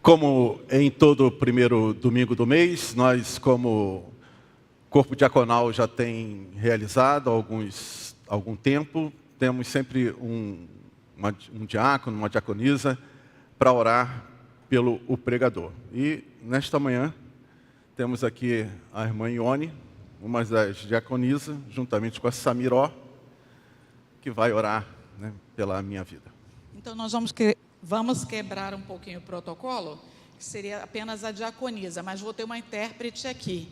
Como em todo primeiro domingo do mês, nós, como corpo diaconal, já tem realizado há algum tempo, temos sempre um diácono, uma diaconisa, para orar pelo pregador. E nesta manhã, temos aqui a irmã Ione, uma das diaconisas, juntamente com a Samiró, que vai orar, né, pela minha vida. Então, nós vamos quebrar um pouquinho o protocolo, que seria apenas a diaconisa, mas vou ter uma intérprete aqui.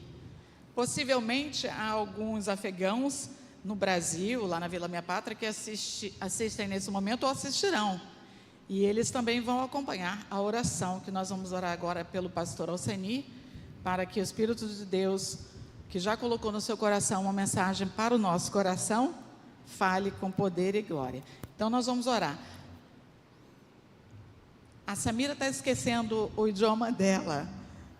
Possivelmente, há alguns afegãos no Brasil, lá na Vila Minha Pátria, que assistem nesse momento ou assistirão. E eles também vão acompanhar a oração, que nós vamos orar agora pelo pastor Alceni, para que o Espírito de Deus, que já colocou no seu coração uma mensagem para o nosso coração, fale com poder e glória. Então, nós vamos orar. A Samira está esquecendo o idioma dela.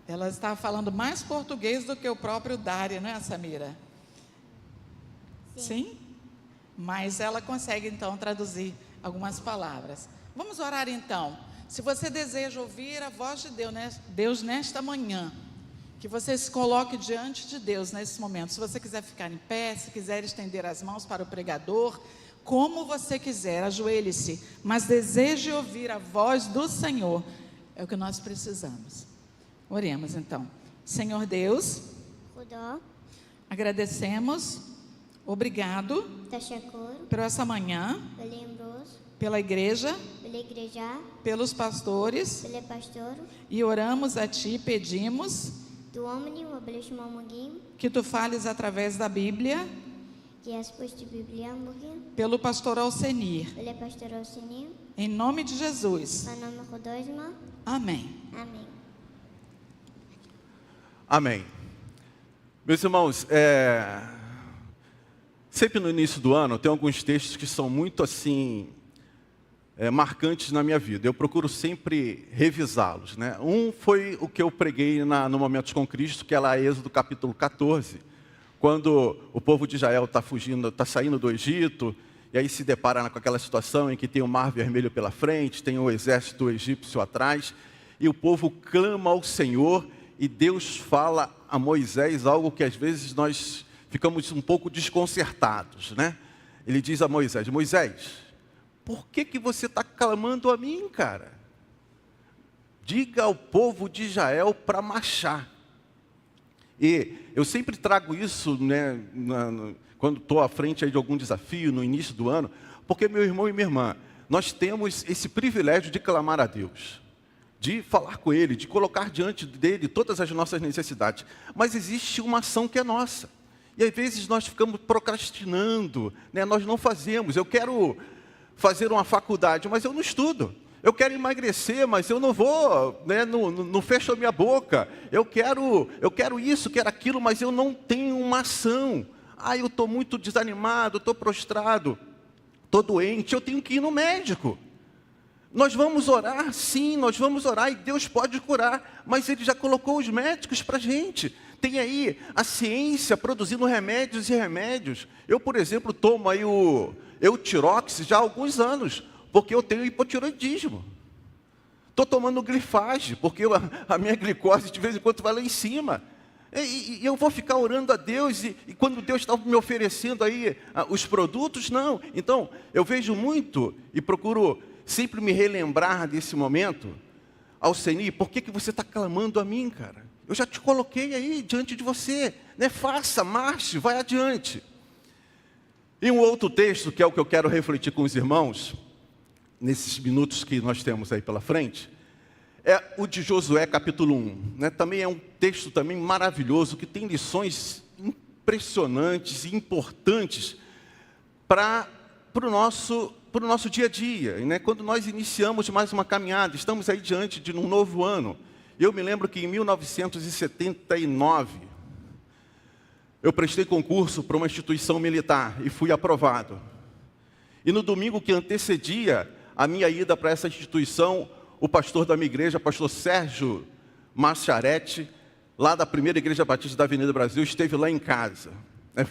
Ela está falando mais português do que o próprio Dário, não é, Samira? Sim? Mas ela consegue, então, traduzir algumas palavras. Vamos orar, então. Se você deseja ouvir a voz de Deus nesta manhã, que você se coloque diante de Deus nesse momento. Se você quiser ficar em pé, se quiser estender as mãos para o pregador, como você quiser, ajoelhe-se, mas deseje ouvir a voz do Senhor, é o que nós precisamos. Oremos então. Senhor Deus, agradecemos, obrigado por essa manhã, pela igreja, pelos pastores, e oramos a Ti, pedimos que Tu fales através da Bíblia, pelo pastor Alcenir, em nome de Jesus. Amém. Amém. Meus irmãos, sempre no início do ano, tem alguns textos que são muito assim, marcantes na minha vida. Eu procuro sempre revisá-los, né? Um foi o que eu preguei no Momentos com Cristo, que é lá Êxodo capítulo 14, quando o povo de Israel está saindo do Egito, e aí se depara com aquela situação em que tem o Mar Vermelho pela frente, tem o exército egípcio atrás, e o povo clama ao Senhor, e Deus fala a Moisés algo que às vezes nós ficamos um pouco desconcertados, né? Ele diz a Moisés: Moisés, por que você está clamando a mim, cara? Diga ao povo de Israel para marchar. E eu sempre trago isso, né, quando estou à frente aí de algum desafio, no início do ano, porque, meu irmão e minha irmã, nós temos esse privilégio de clamar a Deus, de falar com Ele, de colocar diante dEle todas as nossas necessidades. Mas existe uma ação que é nossa. E às vezes nós ficamos procrastinando, né, nós não fazemos. Eu quero fazer uma faculdade, mas eu não estudo. Eu quero emagrecer, mas eu não vou, né, não fecho a minha boca. Eu quero isso, quero aquilo, mas eu não tenho uma ação. Eu estou muito desanimado, estou prostrado, estou doente, eu tenho que ir no médico. Nós vamos orar, sim, nós vamos orar e Deus pode curar, mas Ele já colocou os médicos para a gente. Tem aí a ciência produzindo remédios e remédios. Eu, por exemplo, tomo aí o Eutirox já há alguns anos, porque eu tenho hipotiroidismo. Estou tomando glifage, porque a minha glicose de vez em quando vai lá em cima. E eu vou ficar orando a Deus, e quando Deus está me oferecendo aí os produtos, não. Então, eu vejo muito e procuro sempre me relembrar desse momento. Alceni, por que você está clamando a mim, cara? Eu já te coloquei aí diante de você, né? Faça, marche, vai adiante. E um outro texto, que é o que eu quero refletir com os irmãos, nesses minutos que nós temos aí pela frente, é o de Josué capítulo 1. Né? Também é um texto também maravilhoso, que tem lições impressionantes e importantes para o nosso dia a dia. Né? Quando nós iniciamos mais uma caminhada, estamos aí diante de um novo ano. Eu me lembro que em 1979, eu prestei concurso para uma instituição militar e fui aprovado. E no domingo que antecedia a minha ida para essa instituição, o pastor da minha igreja, pastor Sérgio Macharetti, lá da primeira igreja batista da Avenida Brasil, esteve lá em casa.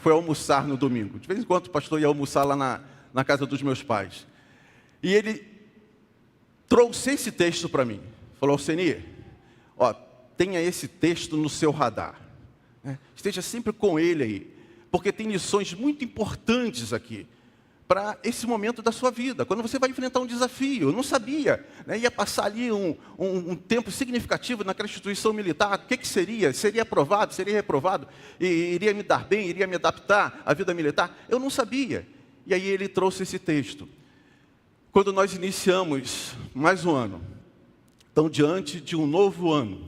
Foi almoçar no domingo. De vez em quando o pastor ia almoçar lá na casa dos meus pais. E ele trouxe esse texto para mim. Falou: Alcenir, Ó, tenha esse texto no seu radar, né? Esteja sempre com ele aí, porque tem lições muito importantes aqui, para esse momento da sua vida, quando você vai enfrentar um desafio. Eu não sabia, né? Ia passar ali um tempo significativo naquela instituição militar. O que seria? Seria aprovado? Seria reprovado? E iria me dar bem? Iria me adaptar à vida militar? Eu não sabia. E aí ele trouxe esse texto. Quando nós iniciamos mais um ano, então diante de um novo ano,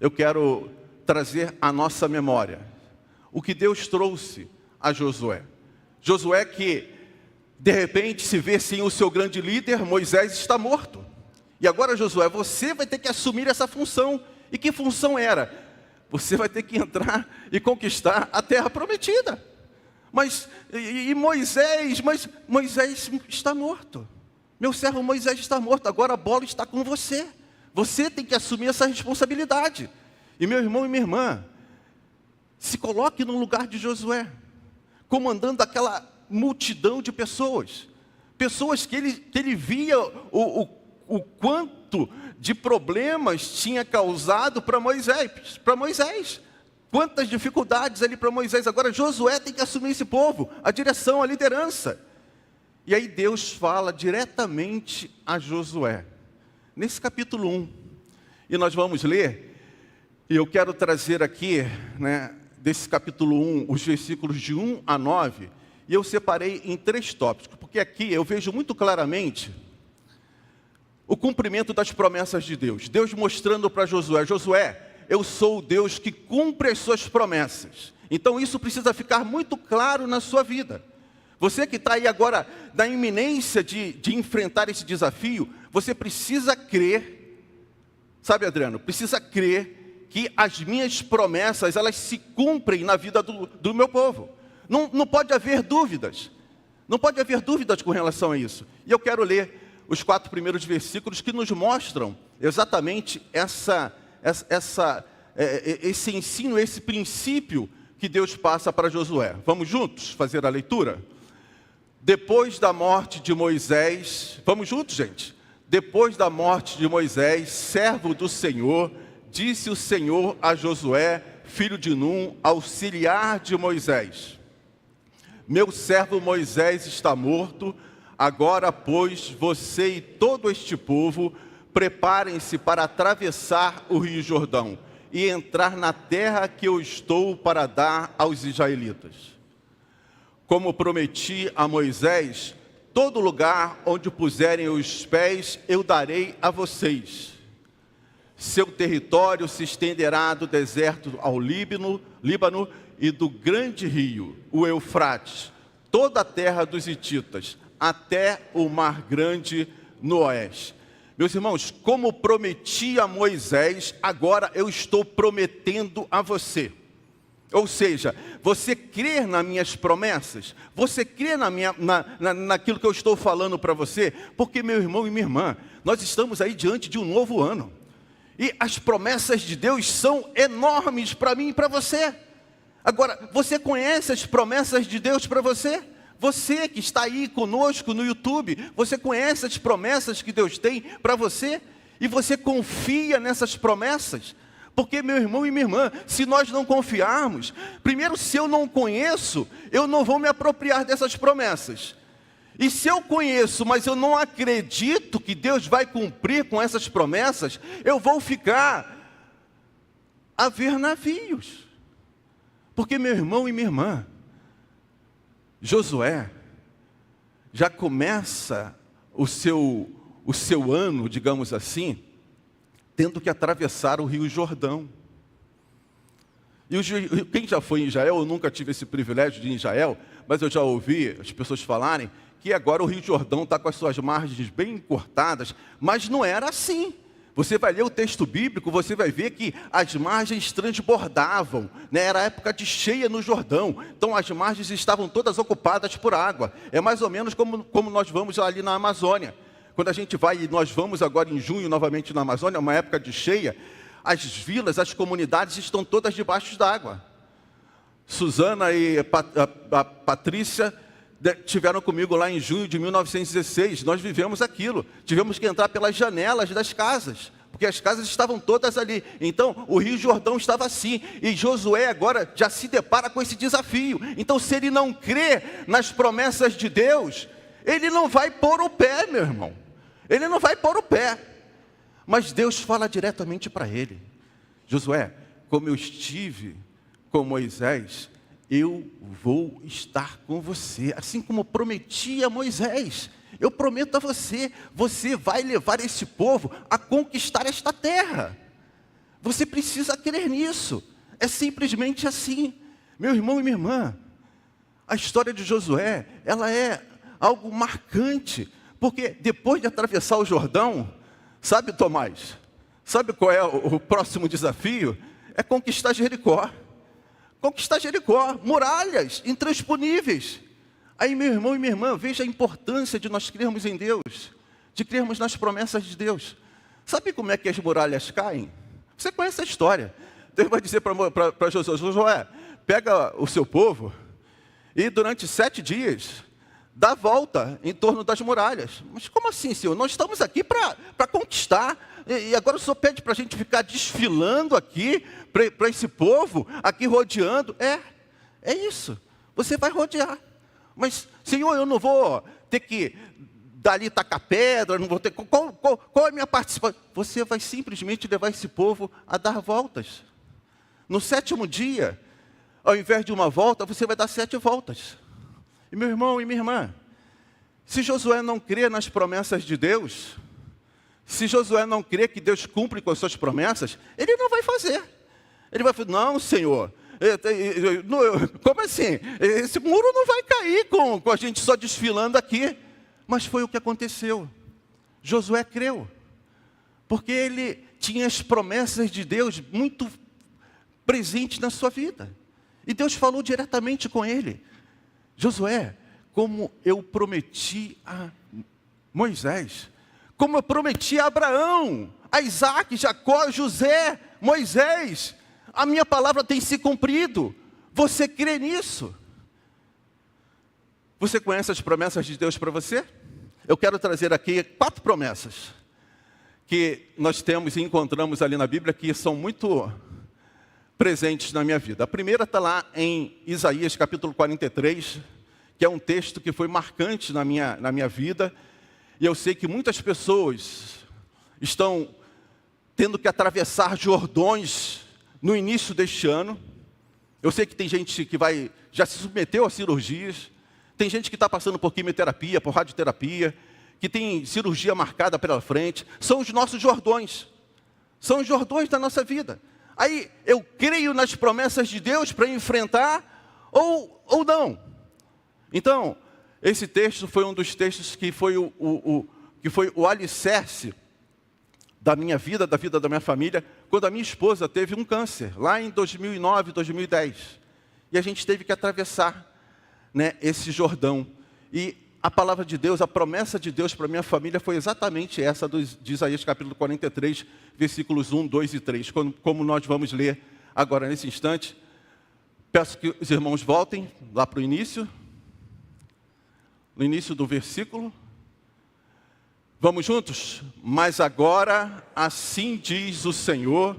eu quero trazer à nossa memória o que Deus trouxe a Josué. Josué que, de repente, se vê sem o seu grande líder, Moisés está morto. E agora, Josué, você vai ter que assumir essa função. E que função era? Você vai ter que entrar e conquistar a terra prometida. Mas Moisés está morto. Meu servo Moisés está morto, agora a bola está com você. Você tem que assumir essa responsabilidade. E meu irmão e minha irmã, se coloque no lugar de Josué, comandando aquela multidão de pessoas. Pessoas que ele via o quanto de problemas tinha causado para Moisés. Quantas dificuldades ali para Moisés. Agora Josué tem que assumir esse povo, a direção, a liderança. E aí Deus fala diretamente a Josué, nesse capítulo 1. E nós vamos ler, e eu quero trazer aqui, né, desse capítulo 1, os versículos de 1 a 9, e eu separei em 3 tópicos, porque aqui eu vejo muito claramente o cumprimento das promessas de Deus. Deus mostrando para Josué: Josué, eu sou o Deus que cumpre as suas promessas. Então isso precisa ficar muito claro na sua vida. Você que está aí agora na iminência de enfrentar esse desafio, você precisa crer, sabe, Adriano, precisa crer que as minhas promessas, elas se cumprem na vida do meu povo. Não pode haver dúvidas. Não pode haver dúvidas com relação a isso. E eu quero ler os 4 primeiros versículos que nos mostram exatamente esse ensino, esse princípio que Deus passa para Josué. Vamos juntos fazer a leitura? Depois da morte de Moisés, vamos juntos, gente? Depois da morte de Moisés, servo do Senhor, disse o Senhor a Josué, filho de Num, auxiliar de Moisés: meu servo Moisés está morto, agora, pois, você e todo este povo preparem-se para atravessar o rio Jordão e entrar na terra que eu estou para dar aos israelitas. Como prometi a Moisés, todo lugar onde puserem os pés eu darei a vocês. Seu território se estenderá do deserto ao Líbano e do grande rio, o Eufrates, toda a terra dos hititas, até o mar grande no oeste. Meus irmãos, como prometi a Moisés, agora eu estou prometendo a você. Ou seja, você crê nas minhas promessas? Você crê naquilo que eu estou falando para você? Porque, meu irmão e minha irmã, nós estamos aí diante de um novo ano. E as promessas de Deus são enormes para mim e para você. Agora, você conhece as promessas de Deus para você? Você que está aí conosco no YouTube, você conhece as promessas que Deus tem para você? E você confia nessas promessas? Porque, meu irmão e minha irmã, se nós não confiarmos, primeiro, se eu não conheço, eu não vou me apropriar dessas promessas. E se eu conheço, mas eu não acredito que Deus vai cumprir com essas promessas, eu vou ficar a ver navios. Porque, meu irmão e minha irmã, Josué já começa o seu ano, digamos assim, tendo que atravessar o rio Jordão. E quem já foi em Israel, eu nunca tive esse privilégio de ir em Israel, mas eu já ouvi as pessoas falarem que agora o rio Jordão está com as suas margens bem cortadas, mas não era assim. Você vai ler o texto bíblico, você vai ver que as margens transbordavam, né? Era época de cheia no Jordão, então as margens estavam todas ocupadas por água. É mais ou menos como nós vamos ali na Amazônia. Quando a gente vai, e nós vamos agora em junho novamente na Amazônia, uma época de cheia, as vilas, as comunidades estão todas debaixo d'água. Suzana e a Patrícia estiveram comigo lá em junho de 1916, nós vivemos aquilo. Tivemos que entrar pelas janelas das casas, porque as casas estavam todas ali. Então, o Rio Jordão estava assim, e Josué agora já se depara com esse desafio. Então, se ele não crê nas promessas de Deus, ele não vai pôr o pé, meu irmão. Ele não vai pôr o pé. Mas Deus fala diretamente para ele: Josué, como eu estive com Moisés, eu vou estar com você, assim como prometi a Moisés. Eu prometo a você, você vai levar esse povo a conquistar esta terra. Você precisa crer nisso. É simplesmente assim. Meu irmão e minha irmã, a história de Josué, ela é algo marcante, porque depois de atravessar o Jordão, sabe, Tomás, sabe qual é o próximo desafio? É conquistar Jericó. Conquistar Jericó, muralhas intransponíveis. Aí, meu irmão e minha irmã, veja a importância de nós crermos em Deus, de crermos nas promessas de Deus. Sabe como é que as muralhas caem? Você conhece a história. Deus vai dizer para Josué: Josué, pega o seu povo e durante 7 dias dá a volta em torno das muralhas. Mas como assim, Senhor? Nós estamos aqui para conquistar, e agora o Senhor pede para a gente ficar desfilando aqui, para esse povo, aqui rodeando. É isso, você vai rodear. Mas, Senhor, eu não vou ter que dali tacar pedra, não vou ter... Qual é a minha participação? Você vai simplesmente levar esse povo a dar voltas. No 7º dia, ao invés de uma volta, você vai dar 7 voltas. E meu irmão e minha irmã, se Josué não crê nas promessas de Deus, se Josué não crê que Deus cumpre com as suas promessas, ele não vai fazer. Ele vai falar: não, Senhor, como assim? Esse muro não vai cair com a gente só desfilando aqui. Mas foi o que aconteceu. Josué creu, porque ele tinha as promessas de Deus muito presentes na sua vida. E Deus falou diretamente com ele: Josué, como eu prometi a Moisés, como eu prometi a Abraão, a Isaac, Jacó, José, Moisés, a minha palavra tem se cumprido. Você crê nisso? Você conhece as promessas de Deus para você? Eu quero trazer aqui 4 promessas que nós temos e encontramos ali na Bíblia, que são muito presentes na minha vida. A primeira está lá em Isaías capítulo 43, que é um texto que foi marcante na minha vida, e eu sei que muitas pessoas estão tendo que atravessar Jordões no início deste ano. Eu sei que tem gente que já se submeteu a cirurgias, tem gente que está passando por quimioterapia, por radioterapia, que tem cirurgia marcada pela frente. São os nossos Jordões, são os Jordões da nossa vida. Aí eu creio nas promessas de Deus para enfrentar ou não. Então, esse texto foi um dos textos que foi o alicerce da minha vida, da vida da minha família, quando a minha esposa teve um câncer, lá em 2009, 2010. E a gente teve que atravessar, esse Jordão. E a palavra de Deus, a promessa de Deus para a minha família foi exatamente essa de Isaías capítulo 43, versículos 1, 2 e 3, como nós vamos ler agora nesse instante. Peço que os irmãos voltem lá para o início, no início do versículo. Vamos juntos? Mas agora, assim diz o Senhor: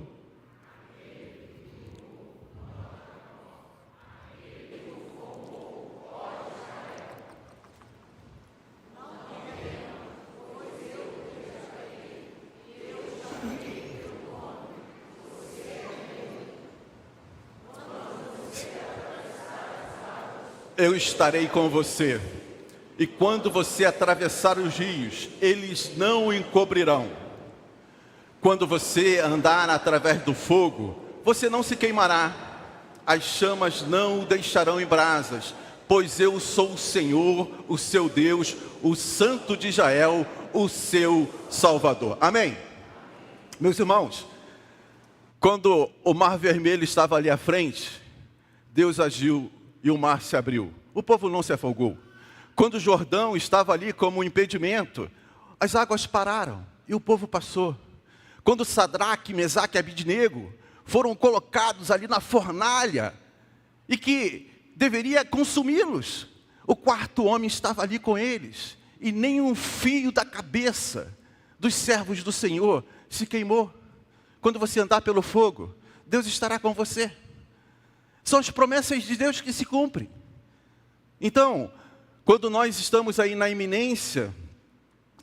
eu estarei com você, e quando você atravessar os rios, eles não o encobrirão. Quando você andar através do fogo, você não se queimará, as chamas não o deixarão em brasas, pois eu sou o Senhor, o seu Deus, o Santo de Israel, o seu Salvador. Amém? Meus irmãos, quando o Mar Vermelho estava ali à frente, Deus agiu e o mar se abriu. O povo não se afogou. Quando o Jordão estava ali como um impedimento, as águas pararam e o povo passou. Quando Sadraque, Mesaque e Abidnego foram colocados ali na fornalha e que deveria consumi-los, o 4º homem estava ali com eles e nem um fio da cabeça dos servos do Senhor se queimou. Quando você andar pelo fogo, Deus estará com você. São as promessas de Deus que se cumprem. Então, quando nós estamos aí na iminência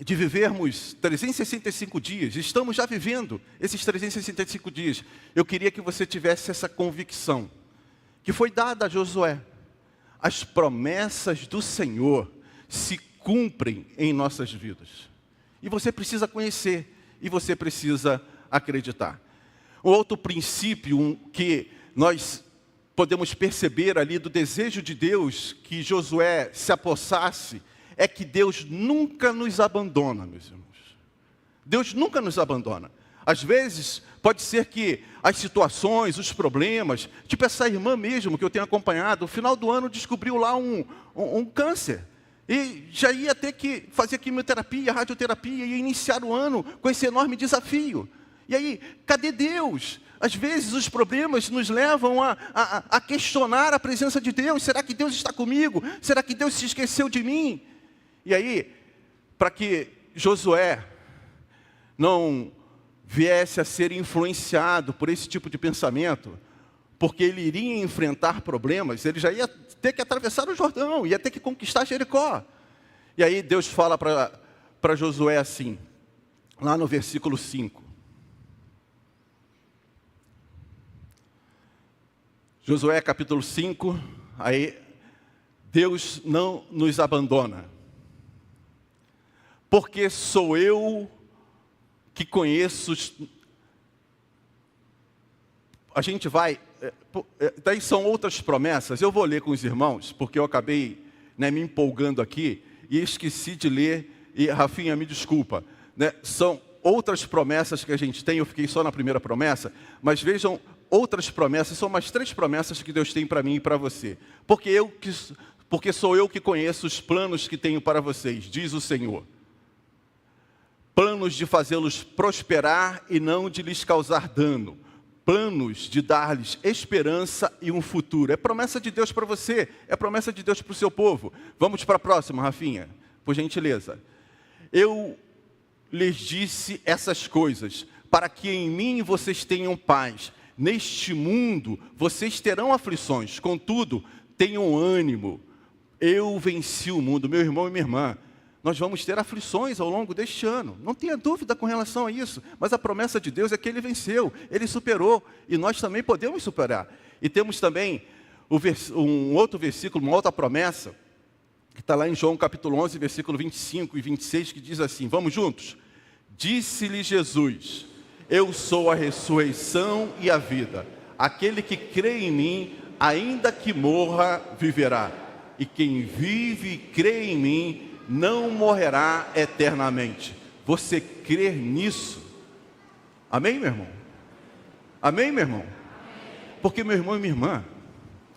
de vivermos 365 dias, estamos já vivendo esses 365 dias, eu queria que você tivesse essa convicção, que foi dada a Josué. As promessas do Senhor se cumprem em nossas vidas. E você precisa conhecer, e você precisa acreditar. Um outro princípio que nós podemos perceber ali do desejo de Deus que Josué se apossasse, é que Deus nunca nos abandona, meus irmãos. Deus nunca nos abandona. Às vezes, pode ser que as situações, os problemas, tipo essa irmã mesmo que eu tenho acompanhado, no final do ano descobriu lá um câncer. E já ia ter que fazer quimioterapia, radioterapia, e iniciar o ano com esse enorme desafio. E aí, cadê Deus? Às vezes os problemas nos levam a questionar a presença de Deus. Será que Deus está comigo? Será que Deus se esqueceu de mim? E aí, para que Josué não viesse a ser influenciado por esse tipo de pensamento, porque ele iria enfrentar problemas, ele já ia ter que atravessar o Jordão, ia ter que conquistar Jericó. E aí Deus fala para Josué assim, lá no versículo 5. Josué capítulo 5, aí Deus não nos abandona, porque sou eu que conheço. A gente vai, daí são outras promessas, eu vou ler com os irmãos, porque eu acabei me empolgando aqui, e esqueci de ler, e Rafinha, me desculpa, são outras promessas que a gente tem, eu fiquei só na primeira promessa, mas vejam, outras promessas, são mais 3 promessas que Deus tem para mim e para você. Porque sou eu que conheço os planos que tenho para vocês, diz o Senhor. Planos de fazê-los prosperar e não de lhes causar dano. Planos de dar-lhes esperança e um futuro. É promessa de Deus para você, é promessa de Deus para o seu povo. Vamos para a próxima, Rafinha, por gentileza. Eu lhes disse essas coisas, para que em mim vocês tenham paz. Neste mundo vocês terão aflições, contudo, tenham ânimo. Eu venci o mundo, meu irmão e minha irmã. Nós vamos ter aflições ao longo deste ano. Não tenha dúvida com relação a isso. Mas a promessa de Deus é que Ele venceu, Ele superou. E nós também podemos superar. E temos também um outro versículo, uma outra promessa, que está lá em João capítulo 11, versículo 25 e 26, que diz assim, vamos juntos? Disse-lhe Jesus, eu sou a ressurreição e a vida. Aquele que crê em mim, ainda que morra, viverá. E quem vive e crê em mim, não morrerá eternamente. Você crê nisso? Amém, meu irmão? Amém, meu irmão? Porque, meu irmão e minha irmã,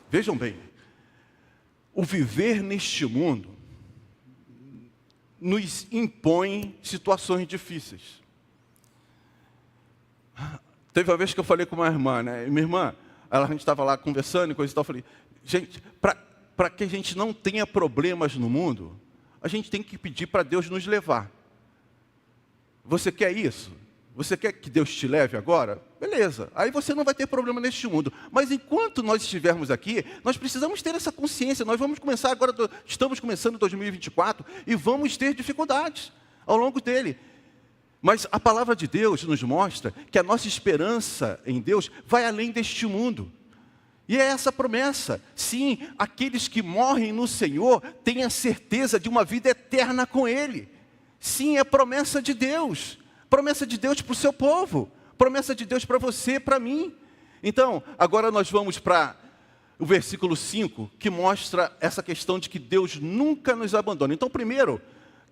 vejam bem, o viver neste mundo nos impõe situações difíceis. Teve uma vez que eu falei com uma irmã, minha irmã, a gente estava lá conversando e coisa e tal, eu falei, gente, para que a gente não tenha problemas no mundo, a gente tem que pedir para Deus nos levar. Você quer isso? Você quer que Deus te leve agora? Beleza, aí você não vai ter problema neste mundo. Mas enquanto nós estivermos aqui, nós precisamos ter essa consciência. Nós vamos começar agora, estamos começando 2024 e vamos ter dificuldades ao longo dele. Mas a palavra de Deus nos mostra que a nossa esperança em Deus vai além deste mundo. E é essa promessa. Sim, aqueles que morrem no Senhor têm a certeza de uma vida eterna com Ele. Sim, é promessa de Deus. Promessa de Deus para o seu povo. Promessa de Deus para você, para mim. Então, agora nós vamos para o versículo 5, que mostra essa questão de que Deus nunca nos abandona. Então, primeiro,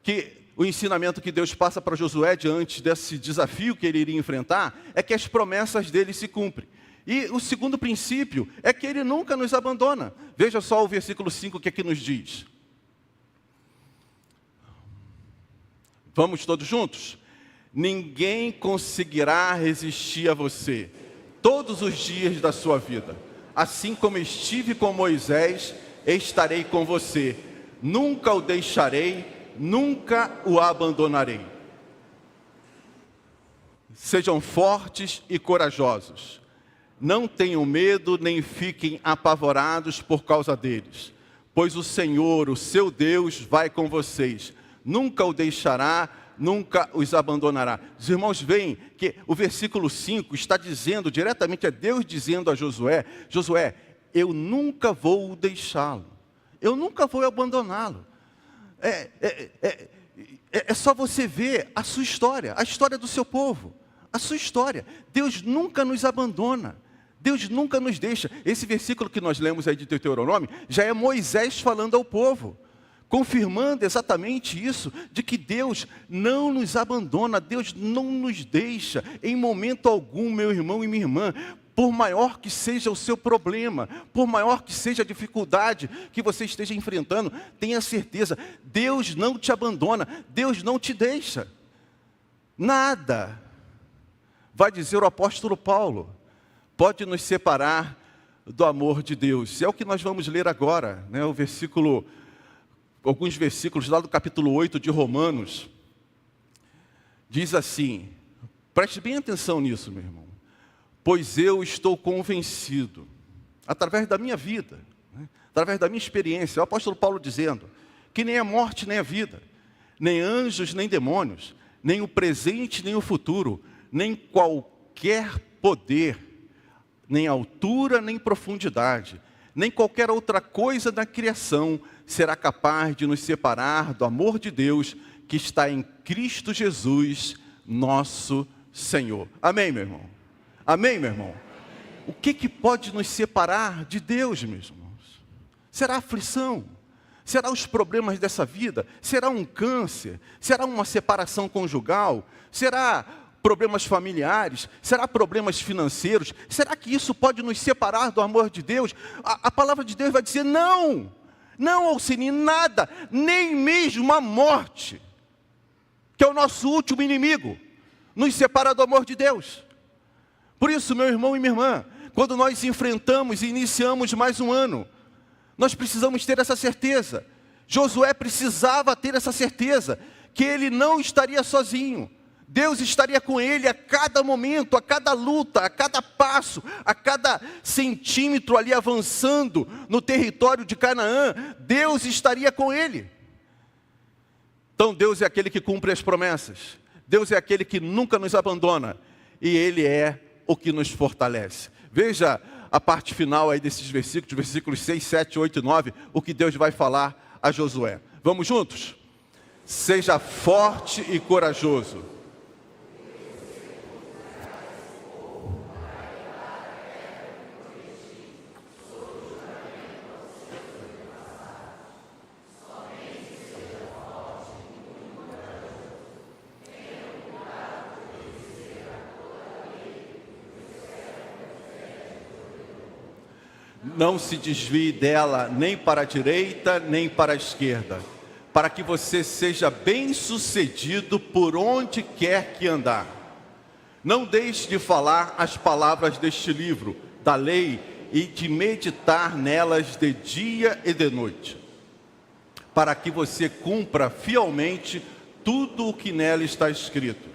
que o ensinamento que Deus passa para Josué diante desse desafio que ele iria enfrentar, é que as promessas dele se cumprem. E o segundo princípio é que Ele nunca nos abandona. Veja só o versículo 5 que aqui nos diz. Vamos todos juntos? Ninguém conseguirá resistir a você todos os dias da sua vida. Assim como estive com Moisés, estarei com você. Nunca o deixarei, nunca o abandonarei. Sejam fortes e corajosos. Não tenham medo, nem fiquem apavorados por causa deles. Pois o Senhor, o seu Deus, vai com vocês. Nunca o deixará, nunca os abandonará. Os irmãos veem que o versículo 5 está dizendo, diretamente é Deus dizendo a Josué: Josué, eu nunca vou deixá-lo. Eu nunca vou abandoná-lo. É só você ver a sua história, a história do seu povo, a sua história. Deus nunca nos abandona, Deus nunca nos deixa. Esse versículo que nós lemos aí de Deuteronômio, já é Moisés falando ao povo, confirmando exatamente isso, de que Deus não nos abandona, Deus não nos deixa, em momento algum, meu irmão e minha irmã. Por maior que seja o seu problema, por maior que seja a dificuldade que você esteja enfrentando, tenha certeza, Deus não te abandona, Deus não te deixa. Nada, vai dizer o apóstolo Paulo, pode nos separar do amor de Deus. É o que nós vamos ler agora, né? Alguns versículos lá do capítulo 8 de Romanos, diz assim, preste bem atenção nisso, meu irmão. Pois eu estou convencido, através da minha vida, né, através da minha experiência, o apóstolo Paulo dizendo, que nem a morte nem a vida, nem anjos nem demônios, nem o presente nem o futuro, nem qualquer poder, nem altura nem profundidade, nem qualquer outra coisa da criação será capaz de nos separar do amor de Deus que está em Cristo Jesus, nosso Senhor. Amém, meu irmão? Amém, meu irmão? O que pode nos separar de Deus, meus irmãos? Será a aflição? Será os problemas dessa vida? Será um câncer? Será uma separação conjugal? Será problemas familiares? Será problemas financeiros? Será que isso pode nos separar do amor de Deus? A palavra de Deus vai dizer não. Não, Alcine, nada, nem mesmo a morte, que é o nosso último inimigo, nos separa do amor de Deus. Por isso, meu irmão e minha irmã, quando nós enfrentamos e iniciamos mais um ano, nós precisamos ter essa certeza. Josué precisava ter essa certeza, que ele não estaria sozinho. Deus estaria com ele a cada momento, a cada luta, a cada passo, a cada centímetro ali avançando no território de Canaã, Deus estaria com ele. Então Deus é aquele que cumpre as promessas, Deus é aquele que nunca nos abandona, e Ele é o que nos fortalece. Veja a parte final aí desses versículos 6, 7, 8 e 9, o que Deus vai falar a Josué. Vamos juntos? Seja forte e corajoso. Não se desvie dela nem para a direita, nem para a esquerda, para que você seja bem-sucedido por onde quer que andar. Não deixe de falar as palavras deste livro, da lei, e de meditar nelas de dia e de noite, para que você cumpra fielmente tudo o que nela está escrito.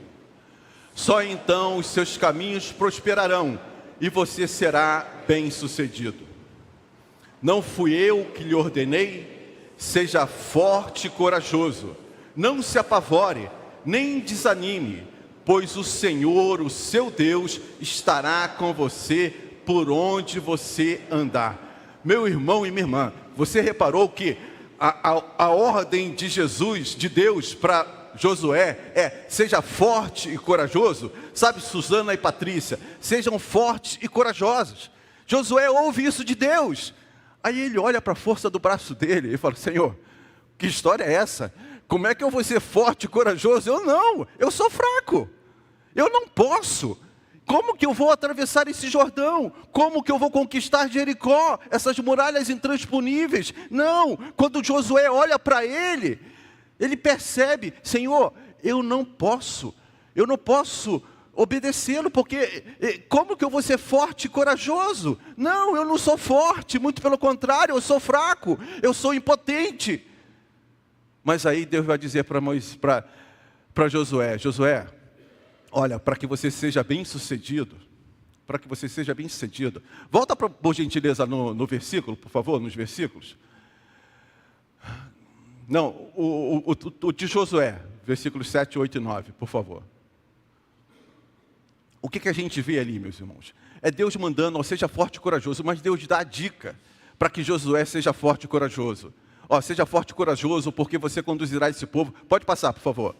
Só então os seus caminhos prosperarão e você será bem-sucedido. Não fui eu que lhe ordenei? Seja forte e corajoso. Não se apavore, nem desanime, pois o Senhor, o seu Deus, estará com você por onde você andar. Meu irmão e minha irmã, você reparou que a ordem de Jesus, de Deus para Josué é: seja forte e corajoso. Sabe, Susana e Patrícia, sejam fortes e corajosos. Josué ouve isso de Deus. Aí ele olha para a força do braço dele e fala: Senhor, que história é essa? Como é que eu vou ser forte e corajoso? Eu sou fraco, eu não posso. Como que eu vou atravessar esse Jordão? Como que eu vou conquistar Jericó? Essas muralhas intransponíveis? Não, quando Josué olha para ele, ele percebe: Senhor, eu não posso obedecê-lo, porque como que eu vou ser forte e corajoso? Não, eu não sou forte, muito pelo contrário, eu sou fraco, eu sou impotente. Mas aí Deus vai dizer para Josué: Josué, Olha, para que você seja bem-sucedido, volta por gentileza no versículo, por favor, nos versículos. Não, o de Josué, versículos 7, 8 e 9, por favor. O que a gente vê ali, meus irmãos? É Deus mandando, ó, seja forte e corajoso, mas Deus dá a dica para que Josué seja forte e corajoso. Ó, seja forte e corajoso, porque você conduzirá esse povo. Pode passar, por favor.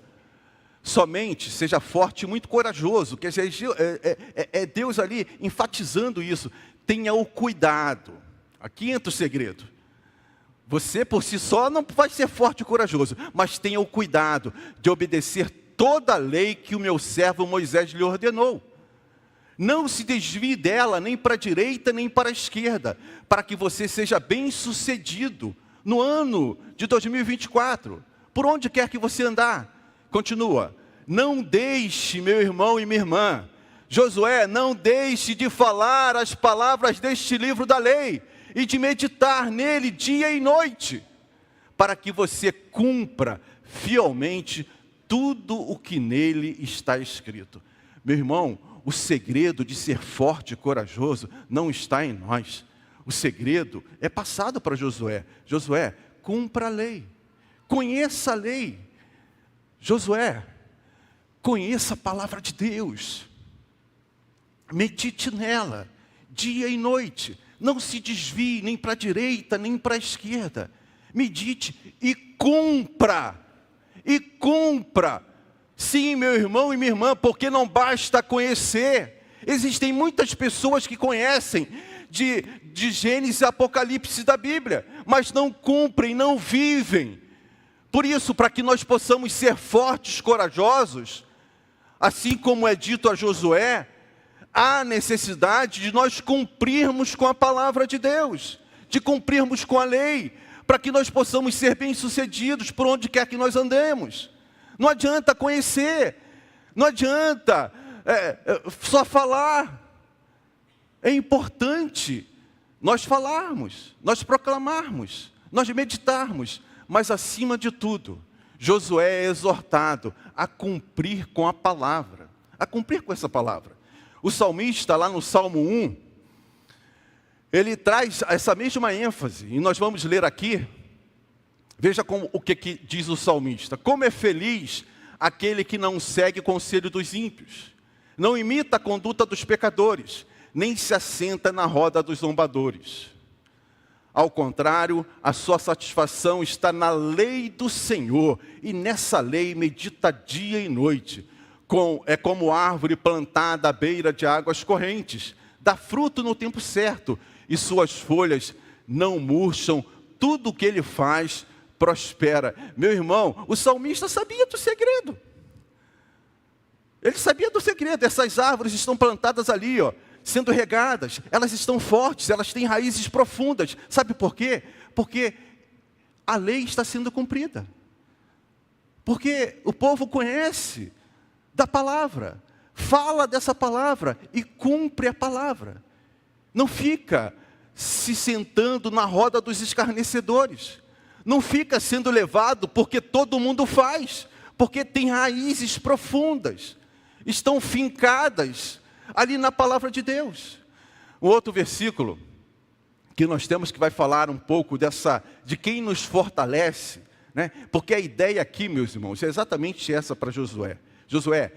Somente seja forte e muito corajoso, que é Deus ali enfatizando isso. Tenha o cuidado. Aqui entra o segredo. Você por si só não vai ser forte e corajoso, mas tenha o cuidado de obedecer toda a lei que o meu servo Moisés lhe ordenou. Não se desvie dela, nem para a direita, nem para a esquerda, para que você seja bem-sucedido no ano de 2024, por onde quer que você andar. Continua, não deixe, meu irmão e minha irmã, Josué, não deixe de falar as palavras deste livro da lei, e de meditar nele dia e noite, para que você cumpra fielmente tudo o que nele está escrito. Meu irmão, o segredo de ser forte e corajoso não está em nós. O segredo é passado para Josué. Josué, cumpra a lei. Conheça a lei. Josué, conheça a palavra de Deus. Medite nela, dia e noite. Não se desvie nem para a direita, nem para a esquerda. Medite e cumpra. E cumpra. Sim, meu irmão e minha irmã, porque não basta conhecer. Existem muitas pessoas que conhecem de Gênesis e Apocalipse da Bíblia, mas não cumprem, não vivem. Por isso, para que nós possamos ser fortes, corajosos, assim como é dito a Josué, há necessidade de nós cumprirmos com a palavra de Deus, de cumprirmos com a lei, para que nós possamos ser bem-sucedidos por onde quer que nós andemos. Não adianta conhecer, não adianta só falar. É importante nós falarmos, nós proclamarmos, nós meditarmos, mas acima de tudo, Josué é exortado a cumprir com a palavra, a cumprir com essa palavra. O salmista, lá no Salmo 1, ele traz essa mesma ênfase, e nós vamos ler aqui. Veja o que diz o salmista. Como é feliz aquele que não segue o conselho dos ímpios, não imita a conduta dos pecadores, nem se assenta na roda dos zombadores. Ao contrário, a sua satisfação está na lei do Senhor, e nessa lei medita dia e noite. É como árvore plantada à beira de águas correntes, dá fruto no tempo certo, e suas folhas não murcham, tudo o que ele faz prospera. Meu irmão, o salmista sabia do segredo. Ele sabia do segredo. Essas árvores estão plantadas ali, ó, sendo regadas. Elas estão fortes, elas têm raízes profundas. Sabe por quê? Porque a lei está sendo cumprida. Porque o povo conhece da palavra, fala dessa palavra e cumpre a palavra. Não fica se sentando na roda dos escarnecedores. Não fica sendo levado porque todo mundo faz, porque tem raízes profundas, estão fincadas ali na palavra de Deus. Um outro versículo que nós temos que vai falar um pouco de quem nos fortalece, né? Porque a ideia aqui, meus irmãos, é exatamente essa para Josué. Josué,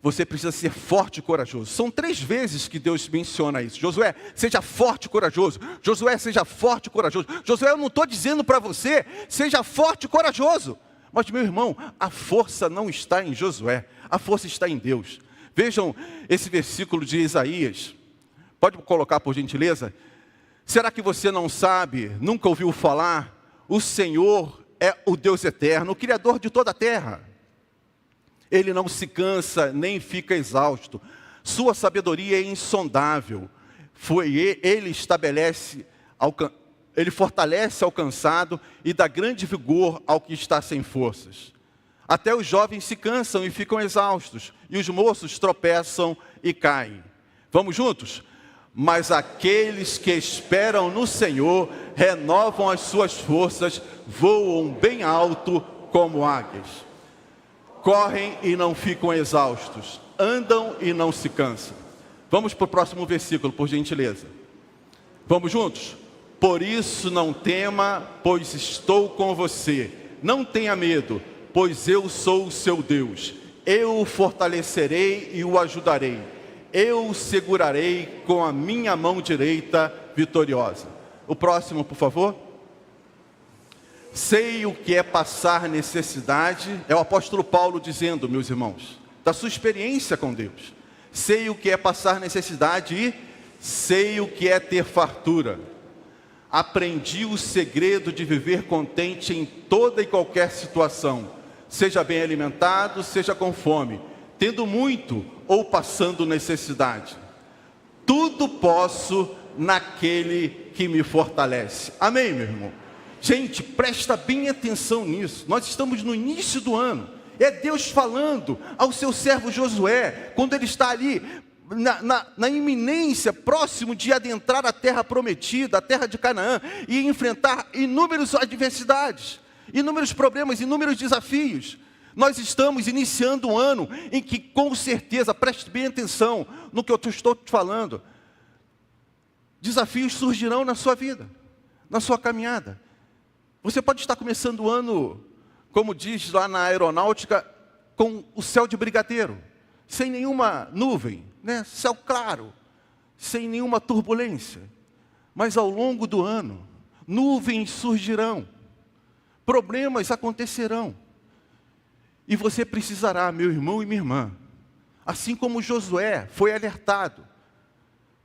você precisa ser forte e corajoso. São 3 vezes que Deus menciona isso. Josué, seja forte e corajoso. Josué, seja forte e corajoso. Josué, eu não estou dizendo para você, seja forte e corajoso. Mas, meu irmão, a força não está em Josué. A força está em Deus. Vejam esse versículo de Isaías. Pode colocar, por gentileza? Será que você não sabe, nunca ouviu falar? O Senhor é o Deus eterno, o Criador de toda a terra. Ele não se cansa, nem fica exausto. Sua sabedoria é insondável. Ele fortalece ao cansado e dá grande vigor ao que está sem forças. Até os jovens se cansam e ficam exaustos, e os moços tropeçam e caem. Vamos juntos? Mas aqueles que esperam no Senhor renovam as suas forças, voam bem alto como águias. Correm e não ficam exaustos, andam e não se cansam. Vamos para o próximo versículo, por gentileza. Vamos juntos? Por isso não tema, pois estou com você. Não tenha medo, pois eu sou o seu Deus. Eu o fortalecerei e o ajudarei. Eu o segurarei com a minha mão direita vitoriosa. O próximo, por favor. Sei o que é passar necessidade. É o apóstolo Paulo dizendo, meus irmãos, da sua experiência com Deus. Sei o que é passar necessidade e sei o que é ter fartura. Aprendi o segredo de viver contente em toda e qualquer situação, seja bem alimentado, seja com fome, tendo muito ou passando necessidade. Tudo posso naquele que me fortalece. Amém, meu irmão? Gente, presta bem atenção nisso. Nós estamos no início do ano. É Deus falando ao seu servo Josué, quando ele está ali na iminência, próximo de adentrar a terra prometida, a terra de Canaã, e enfrentar inúmeras adversidades, inúmeros problemas, inúmeros desafios. Nós estamos iniciando um ano em que, com certeza, preste bem atenção no que eu estou te falando, desafios surgirão na sua vida, na sua caminhada. Você pode estar começando o ano, como diz lá na aeronáutica, com o céu de brigadeiro, sem nenhuma nuvem, né? Céu claro, sem nenhuma turbulência. Mas ao longo do ano, nuvens surgirão, problemas acontecerão. E você precisará, meu irmão e minha irmã, assim como Josué foi alertado,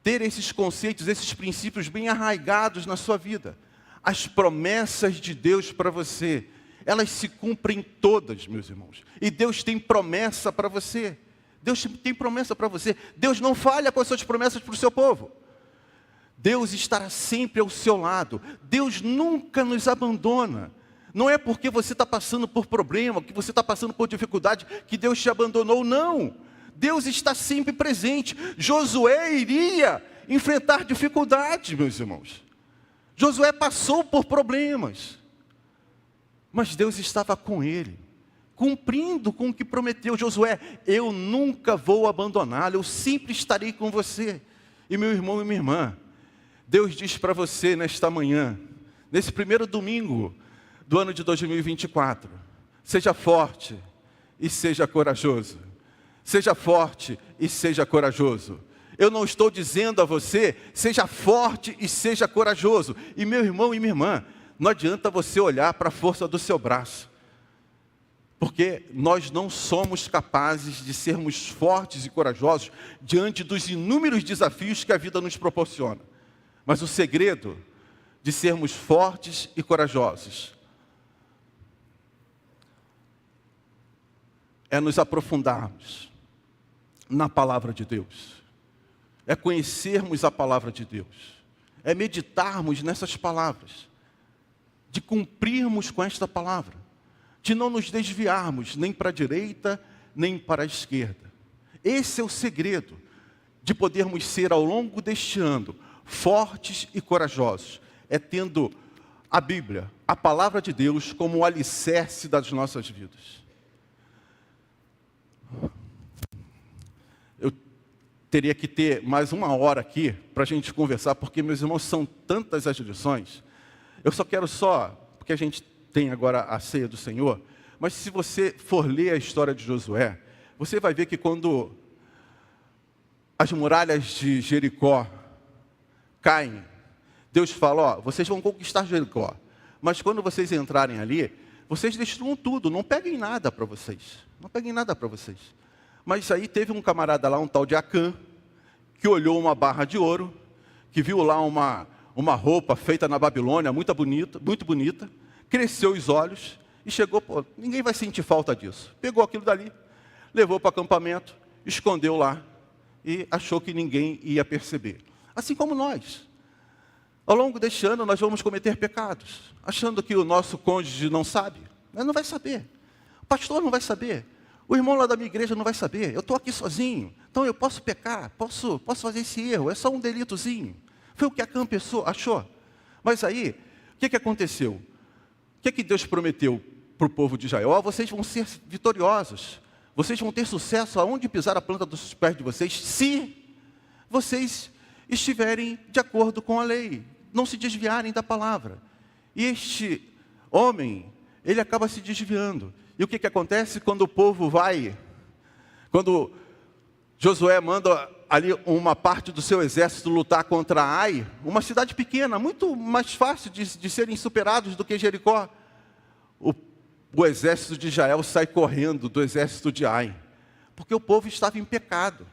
ter esses conceitos, esses princípios bem arraigados na sua vida. As promessas de Deus para você, elas se cumprem todas, meus irmãos. E Deus tem promessa para você. Deus tem promessa para você. Deus não falha com as suas promessas para o seu povo. Deus estará sempre ao seu lado. Deus nunca nos abandona. Não é porque você está passando por problema, que você está passando por dificuldade, que Deus te abandonou, não. Deus está sempre presente. Josué iria enfrentar dificuldades, meus irmãos. Josué passou por problemas, mas Deus estava com ele, cumprindo com o que prometeu. Josué, eu nunca vou abandoná-lo, eu sempre estarei com você. E meu irmão e minha irmã, Deus diz para você nesta manhã, nesse primeiro domingo do ano de 2024, seja forte e seja corajoso. Seja forte e seja corajoso. Eu não estou dizendo a você, seja forte e seja corajoso. E meu irmão e minha irmã, não adianta você olhar para a força do seu braço. Porque nós não somos capazes de sermos fortes e corajosos diante dos inúmeros desafios que a vida nos proporciona. Mas o segredo de sermos fortes e corajosos é nos aprofundarmos na palavra de Deus. É conhecermos a palavra de Deus. É meditarmos nessas palavras. De cumprirmos com esta palavra. De não nos desviarmos nem para a direita, nem para a esquerda. Esse é o segredo de podermos ser ao longo deste ano fortes e corajosos. É tendo a Bíblia, a palavra de Deus, como o alicerce das nossas vidas. Eu teria que ter mais uma hora aqui para a gente conversar, porque, meus irmãos, são tantas as lições. Eu só quero porque a gente tem agora a ceia do Senhor, mas se você for ler a história de Josué, você vai ver que quando as muralhas de Jericó caem, Deus fala, vocês vão conquistar Jericó, mas quando vocês entrarem ali, vocês destruam tudo, não peguem nada para vocês, não peguem nada para vocês. Mas aí teve um camarada lá, um tal de Acã, que olhou uma barra de ouro, que viu lá uma roupa feita na Babilônia, muito bonita, cresceu os olhos e chegou, ninguém vai sentir falta disso. Pegou aquilo dali, levou para o acampamento, escondeu lá e achou que ninguém ia perceber. Assim como nós. Ao longo deste ano nós vamos cometer pecados, achando que o nosso cônjuge não sabe. Ele não vai saber. O pastor não vai saber. O irmão lá da minha igreja não vai saber. Eu estou aqui sozinho, então eu posso pecar, posso fazer esse erro, é só um delitozinho. Foi o que Acã achou. Mas aí, o que aconteceu? O que Deus prometeu para o povo de Israel? Vocês vão ser vitoriosos, Vocês vão ter sucesso aonde pisar a planta dos pés de vocês, se vocês estiverem de acordo com a lei, não se desviarem da palavra. E este homem, ele acaba se desviando. E o que acontece quando o povo vai, quando Josué manda ali uma parte do seu exército lutar contra Ai, uma cidade pequena, muito mais fácil de serem superados do que Jericó. O exército de Israel sai correndo do exército de Ai, porque o povo estava em pecado.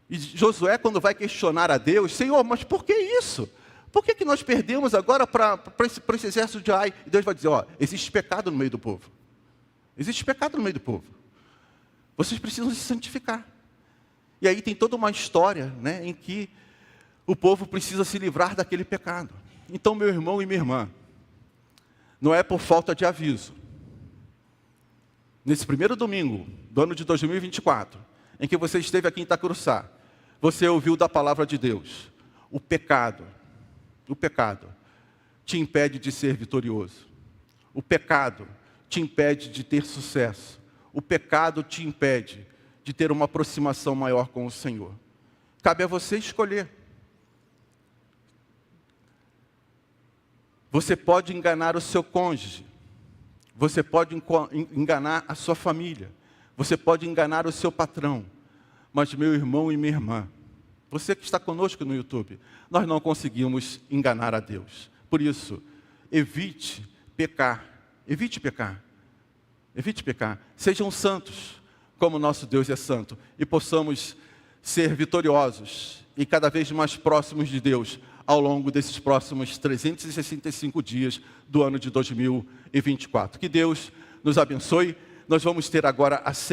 E Josué, quando vai questionar a Deus, Senhor, mas por que isso? Por que nós perdemos agora para esse exército de Ai? E Deus vai dizer, existe pecado no meio do povo. Existe pecado no meio do povo. Vocês precisam se santificar. E aí tem toda uma história, né, em que o povo precisa se livrar daquele pecado. Então, meu irmão e minha irmã, não é por falta de aviso. Nesse primeiro domingo do ano de 2024, em que você esteve aqui em Itacuruçá, você ouviu da palavra de Deus. O pecado te impede de ser vitorioso. O pecado te impede de ter sucesso. O pecado te impede de ter uma aproximação maior com o Senhor. Cabe a você escolher. Você pode enganar o seu cônjuge. Você pode enganar a sua família. Você pode enganar o seu patrão. Mas, meu irmão e minha irmã, você que está conosco no YouTube, nós não conseguimos enganar a Deus. Por isso, evite pecar. Evite pecar. Evite pecar. Sejam santos, como nosso Deus é santo. E possamos ser vitoriosos e cada vez mais próximos de Deus ao longo desses próximos 365 dias do ano de 2024. Que Deus nos abençoe. Nós vamos ter agora a ceia.